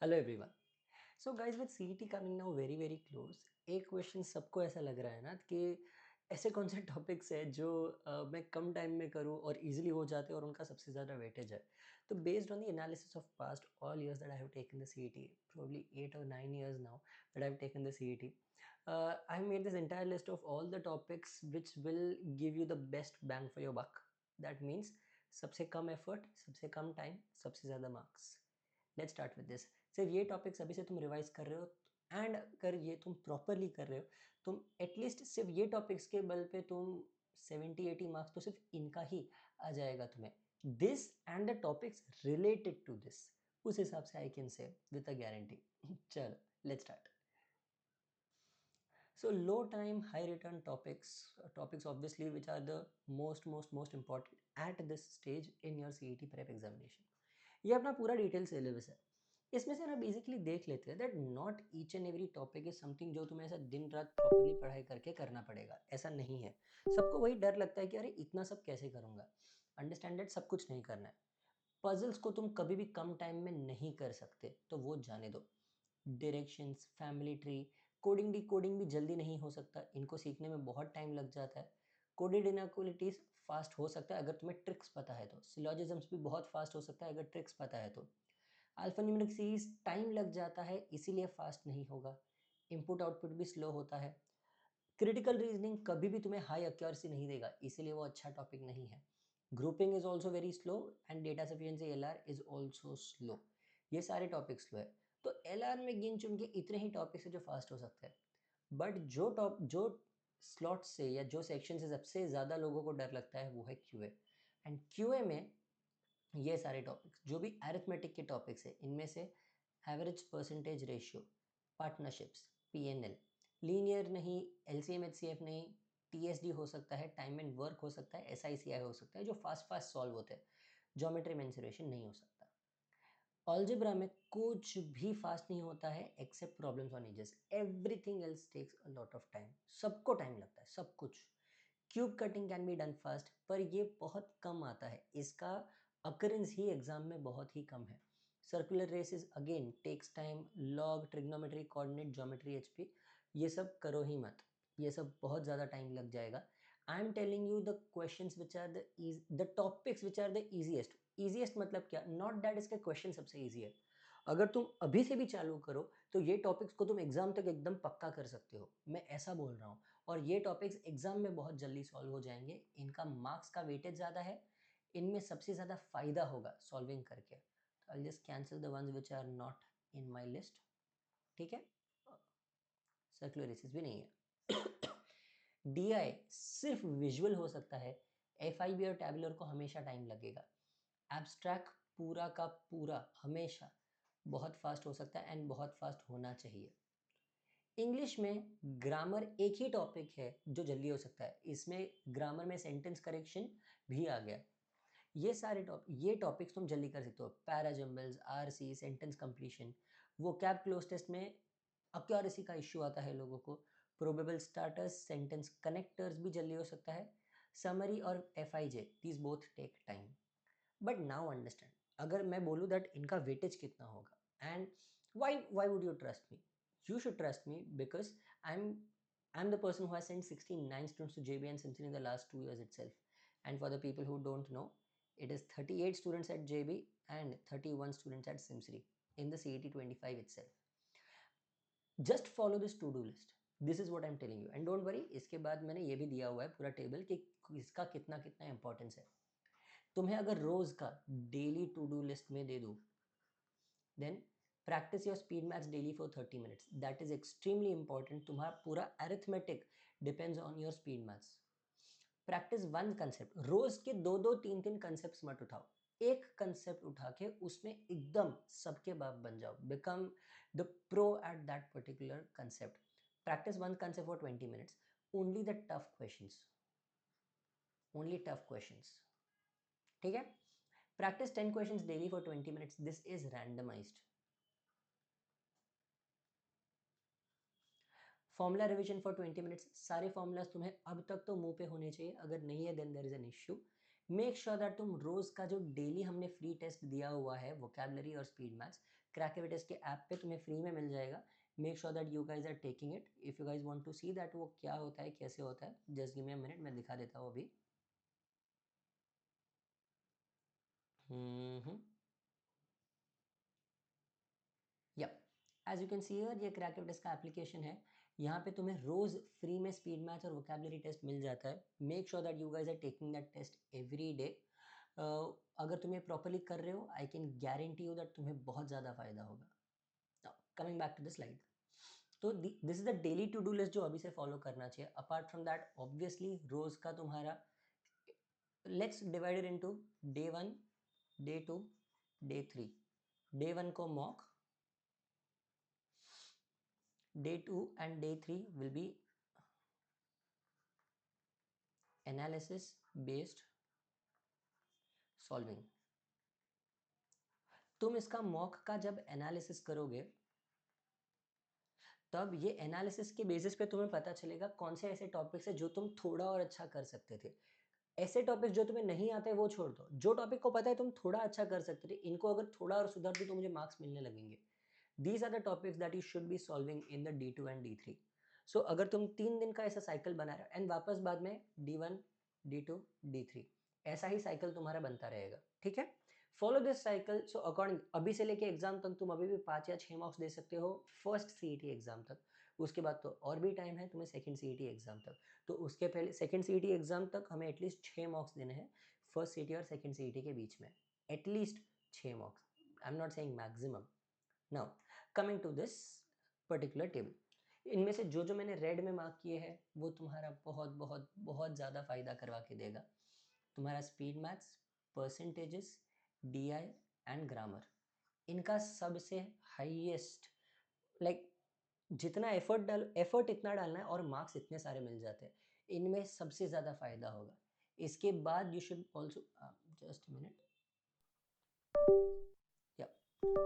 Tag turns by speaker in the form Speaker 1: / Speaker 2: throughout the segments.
Speaker 1: Hello everyone. So guys with CET coming now very very close, एक question सबको ऐसा लग रहा है ना कि ऐसे कौन से टॉपिक्स है जो मैं कम टाइम में करूं और इजीली हो जाते हैं और उनका सबसे ज़्यादा वेटेज है। तो based on the analysis of past all years that I have taken the CET, probably 8 or 9 years now that I have taken the CET, I have made this entire list of all the topics which will give you the best bang for your buck. That means सबसे कम effort, सबसे कम time, सबसे ज़्यादा marks. Let's start with this. सिर्फ ये topics अभी से तुम revise कर रहे हो एंड अगर ये तुम प्रॉपरली कर रहे हो, तुम एटलीस्ट सिर्फ ये टॉपिक्स के बल पे तुम 70-80 मार्क्स तो सिर्फ इनका ही आ जाएगा तुम्हें। This and the topics related to this, उस हिसाब से I can say with a guarantee. चलो let's start. So low time, high return topics obviously which are the most important at this stage in your CET prep examination. ये अपना पूरा detail syllabus है। इसमें से ना बेसिकली देख लेते हैं that not each and every topic is something जो तुम्हें ऐसा दिन रात प्रॉपरली पढ़ाई करके करना पड़ेगा, ऐसा नहीं है। सबको वही डर लगता है कि अरे इतना सब कैसे करूँगा। अंडरस्टैंड दैट सब कुछ नहीं करना है। पजल्स को तुम कभी भी कम टाइम में नहीं कर सकते तो वो जाने दो। Directions, family tree, coding D coding भी जल्दी नहीं हो सकता, इनको सीखने में बहुत टाइम लग जाता है। कोडेड इनक्वलिटीज फास्ट हो सकता है अगर तुम्हें ट्रिक्स पता है तो, सिलोजिज्म्स भी बहुत फास्ट हो सकता है अगर ट्रिक्स पता है तो। अल्फान्यूमेरिक सीरीज टाइम लग जाता है इसीलिए फास्ट नहीं होगा। इनपुट आउटपुट भी स्लो होता है। क्रिटिकल रीजनिंग कभी भी तुम्हें हाई एक्यूरेसी नहीं देगा इसीलिए वो अच्छा टॉपिक नहीं है। Grouping is also very slow and data sufficiency LR is also slow. ये सारे टॉपिक स्लो है। तो एलआर में गिन चुन के इतने ही टॉपिक्स है जो फास्ट हो सकते हैं। बट जो स्लॉट से या जो सेक्शन से सबसे ज़्यादा लोगों को डर लगता है वो है क्यूए। एंड क्यूए में ये सारे टॉपिक्स जो भी अरिथमेटिक के टॉपिक्स है इनमें से average percentage ratio, partnerships, PNL, linear नहीं, एलसीएम एचसीएफ नहीं, टीएसडी हो सकता है, टाइम एंड वर्क हो सकता है, एसआईसीआई हो सकता है जो फास्ट फास्ट सॉल्व होते हैं। ज्योमेट्री मेंसुरेशन नहीं हो सकता। अलजेब्रा में कुछ भी फास्ट नहीं होता है except problems on edges, everything else takes a lot of time. सबको टाइम लगता है सब कुछ। Cube cutting can be done fast पर ये बहुत कम आता है, इसका अकरेंस ही एग्जाम में बहुत ही कम है। Circular races again takes time, log, trigonometry, coordinate, geometry, HP, ये सब करो ही मत, ये सब बहुत ज़्यादा टाइम लग जाएगा। I am telling you the questions which are the topics which are the easiest. Easiest मतलब क्या, नॉट दैट इसके क्वेश्चन सबसे ईजी है। अगर तुम अभी से भी चालू करो तो ये टॉपिक्स को तुम एग्जाम तक एकदम पक्का कर सकते हो, मैं ऐसा बोल रहा हूँ। और ये टॉपिक्स एग्जाम में बहुत जल्दी सॉल्व हो जाएंगे, इनका मार्क्स का वेटेज ज़्यादा है, इनमें सबसे ज़्यादा फायदा होगा सॉल्विंग करके। तो I just cancel the ones which are not in my list. ठीक है, सर्कुलर भी नहीं है। डीआई सिर्फ विजुअल हो सकता है, एफआईबी और टैबुलर को हमेशा टाइम लगेगा। एब्स्ट्रैक्ट पूरा का पूरा हमेशा बहुत फास्ट हो सकता है एंड बहुत फास्ट होना चाहिए। इंग्लिश में ग्रामर एक ही टॉपिक है जो जल्दी हो सकता है, इसमें ग्रामर में सेंटेंस करेक्शन भी आ गया। ये टॉपिक्स तुम जल्दी कर सकते हो, पैराजम्बल्स, आरसी, सेंटेंस कंप्लीशन। वो कैप क्लोज टेस्ट में अक्यूरेसी का इश्यू आता है लोगों को। प्रोबेबल स्टार्टर्स, सेंटेंस कनेक्टर्स भी जल्दी हो सकता है। समरी और F I J, these both take time. But now understand, अगर मैं बोलूँ दैट इनका वेटेज कितना होगा and why would you trust me, you should trust me because i'm I'm the person who has sent 69 students to JB and Simsiri in the last 2 years itself. And for the people who don't know, it is 38 students at JB and 31 students at Simsiri in the CET 25 itself. Just follow this to do list. This is what I'm telling you and don't worry, इसके बाद मैंने ये भी दिया हुआ है पूरा table कि इसका कितना कितना इंपॉर्टेंस है। तुम्हें अगर रोज का डेली टू डू लिस्ट में दे दूँ, then practice your speed maths daily for 30 minutes, that is extremely important. तुम्हारा पूरा arithmetic depends on your speed maths. Practice one concept, रोज के दो दो तीन तीन कंसेप्ट मत उठाओ, एक कंसेप्ट उठा के उसमें एकदम सबके बाप बन जाओ, become the pro at that particular concept. Practice one concept for 20 minutes, only the tough questions, only tough questions. ठीक है, practice 10 questions daily for 20 minutes, this is randomized. Formula revision for 20 minutes, सारे formulas तुम्हें अब तक तो मुंह पे होने चाहिए, अगर नहीं है then there is an issue. Make sure that तुम रोज का जो डेली हमने फ्री टेस्ट दिया हुआ है वोकैबुलरी और स्पीड मैथ्स, क्रैकेविटस के ऐप पे तुम्हें फ्री में मिल जाएगा. Make sure that you guys are taking it. If you guys want to see that वो क्या होता है, कैसे होता है, just give me a minute, मैं दिखा देता हूँ अभी. Hmm. Yup, as you can see here ये क्रैकेविटस का एप्लीकेशन है. यहाँ पे तुम्हें रोज फ्री में स्पीड मैथ्स और वोकैबुलरी टेस्ट मिल जाता है. Make sure that you guys are taking that test every day. अगर तुम्हें प्रॉपरली कर रहे हो, I can guarantee you that तुम्हें बहुत ज़्यादा फायदा होगा. Coming back to the slide. तो this is the daily to do list जो अभी से फॉलो करना चाहिए. अपार्ट फ्रॉम दैट ऑब्वियसली रोज का तुम्हारा, let's divided into day one, day two, day three. Day one को mock, day two and day three will be analysis based solving. तुम इसका मॉक का जब एनालिसिस करोगे तब ये एनालिसिस के बेसिस पे तुम्हें पता चलेगा कौन से ऐसे टॉपिक्स है जो तुम थोड़ा और अच्छा कर सकते थे. ऐसे टॉपिक्स जो तुम्हें नहीं आते वो छोड़ दो. जो टॉपिक को पता है तुम थोड़ा अच्छा कर सकते थे, इनको अगर थोड़ा और सुधार दो तो मुझे मार्क्स मिलने लगेंगे. These are the topics that you should be solving in the D2 and D3. So अगर तुम 3 दिन का ऐसा साइकिल बना रहे हो एंड वापस बाद में D1, D2, D3, ऐसा ही साइकिल तुम्हारा बनता रहेगा. ठीक है, follow this cycle. So according अभी से लेके एग्जाम तक तुम अभी भी 5 या 6 मार्क्स दे सकते हो फर्स्ट CET एग्जाम तक. उसके बाद तो और भी टाइम है तुम्हें सेकंड CET एग्जाम तक. तो उसके पहले सेकंड CET एग्जाम तक हमें एटलीस्ट 6 मार्क्स देने हैं फर्स्ट CET और सेकंड CET के बीच में. At least 6 marks, I am not saying maximum. Now coming to this particular table, इनमें से जो जो मैंने रेड में मार्क किए हैं वो तुम्हारा बहुत बहुत बहुत ज़्यादा फायदा करवा के देगा. तुम्हारा speed maths, percentages, DI and grammar, इनका सबसे हाईएस्ट, लाइक जितना एफर्ट डाल, एफर्ट इतना डालना है और मार्क्स इतने सारे मिल जाते हैं. इनमें सबसे ज़्यादा फायदा होगा. इसके बाद you should also, just minute, या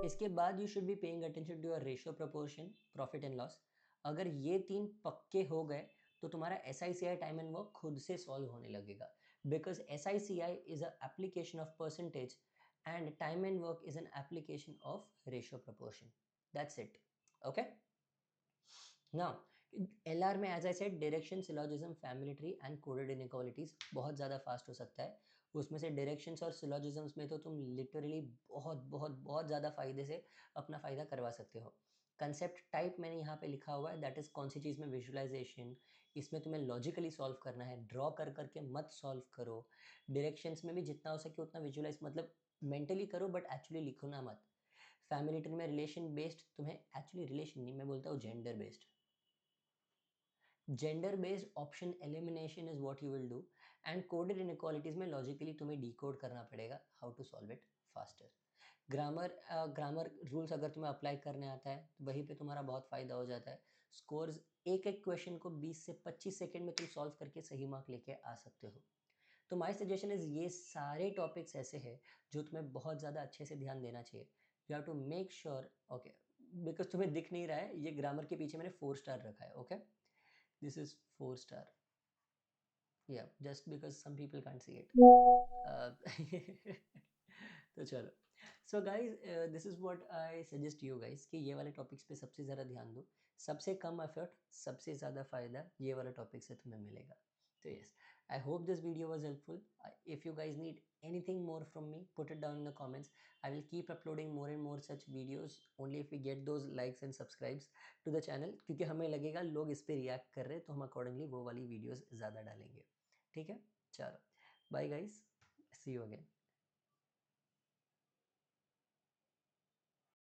Speaker 1: इसके बाद you should be paying attention to your ratio, proportion, profit and loss. अगर ये 3 पक्के हो गए तो तुम्हारा SICI टाइम एंड वर्क खुद से सॉल्व होने लगेगा. Because SICI is a application of percentage and time and work is an application of ratio proportion. That's it. Okay. Now LR में as I said direction, syllogism, family tree and coded inequalities बहुत ज़्यादा fast हो सकता है. उसमें से directions और सिलोजिज्म्स में तो तुम लिटरली बहुत बहुत बहुत ज़्यादा फायदे से अपना फ़ायदा करवा सकते हो. कंसेप्ट टाइप मैंने यहाँ पे लिखा हुआ है, दैट इज़ कौन सी चीज़ में विजुअलाइजेशन. इसमें तुम्हें लॉजिकली सॉल्व करना है, ड्रॉ कर करके मत सॉल्व करो. डायरेक्शंस में भी जितना हो सके उतना विजुअलाइज, मतलब मेंटली करो बट एक्चुअली लिखो ना मत. फैमिली ट्री में रिलेशन बेस्ड, तुम्हें एक्चुअली रिलेशन नहीं, मैं बोलता हूँ gender based. Gender based option elimination is what you will do. And coded inequalities में लॉजिकली तुम्हें डिकोड करना पड़ेगा how to solve it faster. Grammar, grammar rules अगर तुम्हें अप्लाई करने आता है तो वहीं पे तुम्हारा बहुत फ़ायदा हो जाता है. स्कोर्स, एक एक क्वेश्चन को 20 से 25 सेकंड में तुम सॉल्व करके सही मार्क लेके आ सकते हो. तो माय सजेशन इज़ ये सारे टॉपिक्स ऐसे हैं जो तुम्हें बहुत ज़्यादा अच्छे से ध्यान देना चाहिए. You have to make sure, okay, because तुम्हें दिख नहीं रहा है, ये ग्रामर के पीछे मैंने 4 स्टार रखा है. Okay, this is 4 star. Yeah, just because some people can't see it. तो चलो. So guys, this is what I suggest you guys कि ये वाले टॉपिक्स पे सबसे ज़्यादा ध्यान दो. सबसे कम एफर्ट, सबसे ज़्यादा फ़ायदा ये वाला टॉपिक से तुम्हें मिलेगा. तो yes, I hope this video was helpful. If you guys need anything more from me, put it down in the comments. I will keep uploading more and more such videos only if we get those likes and subscribes to the channel, क्योंकि हमें लगेगा लोग इस पर react कर रहे हैं तो हम अकॉर्डिंगली वो वाली वीडियोस ज़्यादा डालेंगे. ठीक है, चलो, bye guys, see you again.